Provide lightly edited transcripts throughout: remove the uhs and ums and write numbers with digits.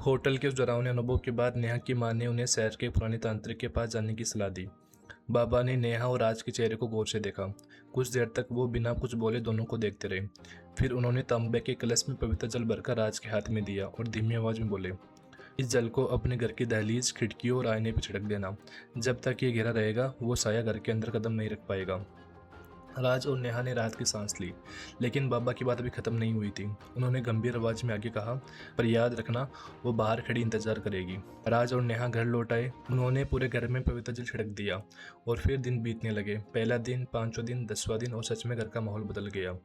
Hotel के उस डरावने अनुभव के बाद नेहा की मां ने उन्हें शहर के पुराने तांत्रिक के पास जाने की सलाह दी। बाबा ने नेहा और राज के चेहरे को गौर से देखा। कुछ देर तक वो बिना कुछ बोले दोनों को देखते रहे। फिर उन्होंने तांबे के कलश में पवित्र जल भरकर राज के हाथ में दिया और धीमी आवाज में बोले, इस जल को अपने घर की दहलीज, खिड़कियों और आईने पर छिड़क देना। जब तक ये गहरा रहेगा वो साया घर के अंदर कदम नहीं रख पाएगा। राज और नेहा ने राहत की सांस ली, लेकिन बाबा की बात अभी खत्म नहीं हुई थी। उन्होंने गंभीर आवाज में आगे कहा, पर याद रखना वो बाहर खड़ी इंतजार करेगी। राज और नेहा घर लौट आए। उन्होंने पूरे घर में पवित्र जल छिड़क दिया और फिर दिन बीतने लगे। पहला दिन, 5वां दिन, 10वां दिन और सच में घर का माहौल बदल गया।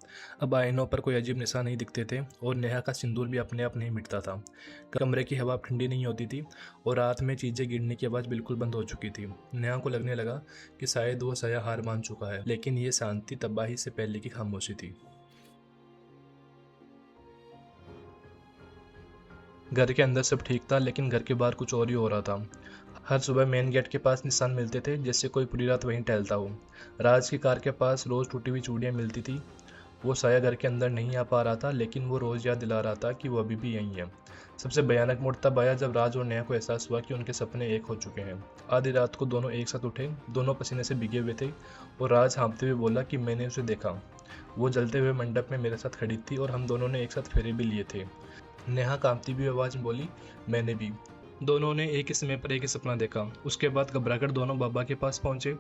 अब आईनों पर कोई अजीब निशान नहीं दिखते थे और नेहा का सिंदूर भी अपने आप नहीं मिटता था। कमरे की हवा ठंडी नहीं होती थी और रात में चीजें गिरने की आवाज बिल्कुल बंद हो चुकी थी। नेहा को लगने लगा कि शायद वो साया हार मान चुका है, लेकिन ये शांति तबाही से पहले की खामोशी थी। घर के अंदर सब ठीक था, लेकिन घर के बाहर कुछ और ही हो रहा था। हर सुबह मेन गेट के पास निशान मिलते थे, जैसे कोई पूरी रात वहीं टहलता हो। राज की कार के पास रोज टूटी हुई चूड़ियां मिलती थी। वो साया घर के अंदर नहीं आ पा रहा था, लेकिन वो रोज याद दिला रहा था कि वो अभी भी यहीं है। सबसे भयानक मोड़ तब आया जब राज और नेहा को एहसास हुआ कि उनके सपने एक हो चुके हैं। आधी रात को दोनों एक साथ उठे। दोनों पसीने से भीगे हुए थे और राज हाँफते हुए बोला कि मैंने उसे देखा। वो जलते हुए मंडप में मेरे साथ खड़ी थी और हम दोनों ने एक साथ फेरे भी लिए थे। नेहा कांपती हुई आवाज में बोली, मैंने भी। दोनों ने एक ही समय पर एक ही सपना देखा। उसके बाद घबराकर दोनों बाबा के पास पहुंचे।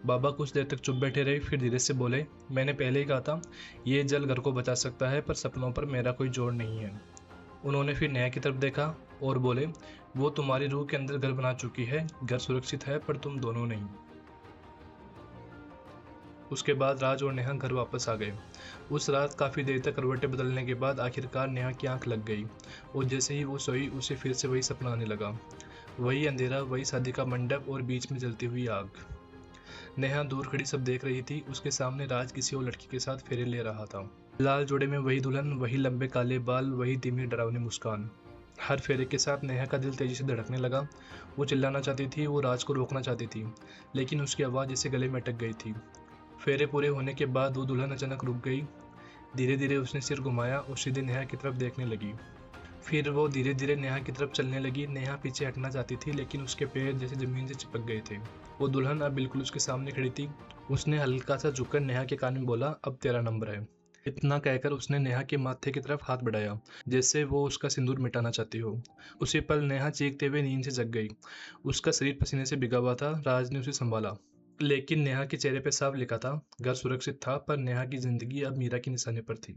बाबा कुछ देर तक चुप बैठे रहे, फिर धीरे से बोले, मैंने पहले ही कहा था ये जल घर को बचा सकता है, पर सपनों पर मेरा कोई जोर नहीं है। उन्होंने फिर नेहा की तरफ देखा और बोले, वो तुम्हारी रूह के अंदर घर बना चुकी है। घर सुरक्षित है, पर तुम दोनों नहीं। उसके बाद राज और नेहा घर वापस आ गए। उस रात काफ़ी देर तक करवटें बदलने के बाद आखिरकार नेहा की आंख लग गई और जैसे ही वो सोई उसे फिर से वही सपना आने लगा। वही अंधेरा, वही शादी का मंडप और बीच में जलती हुई आग। नेहा दूर खड़ी सब देख रही थी। उसके सामने राज किसी और लड़की के साथ फेरे ले रहा था। लाल जोड़े में वही दुल्हन, वही लंबे काले बाल, वही धीमी डरावनी मुस्कान। हर फेरे के साथ नेहा का दिल तेजी से धड़कने लगा। वो चिल्लाना चाहती थी, वो राज को रोकना चाहती थी, लेकिन उसकी आवाज़ जैसे गले में अटक गई थी। फेरे पूरे होने के बाद वो दुल्हन अचानक रुक गई। धीरे धीरे उसने सिर घुमाया और सीधे नेहा की तरफ देखने लगी। फिर वो धीरे धीरे नेहा की तरफ चलने लगी। नेहा पीछे हटना चाहती थी, लेकिन उसके पैर जैसे जमीन से चिपक गए थे। वो दुल्हन अब बिल्कुल उसके सामने खड़ी थी। उसने हल्का सा झुककर नेहा के कान में बोला, अब तेरा नंबर है। इतना कहकर उसने नेहा के माथे की तरफ हाथ बढ़ाया, जैसे वो उसका सिंदूर मिटाना चाहती हो। उसी पल नेहा चीखते हुए नींद से जग गई। उसका शरीर पसीने से भिगा हुआ था। राज ने उसे संभाला, लेकिन नेहा के चेहरे पे साफ लिखा था, घर सुरक्षित था, पर नेहा की जिंदगी अब मीरा के निशाने पर थी।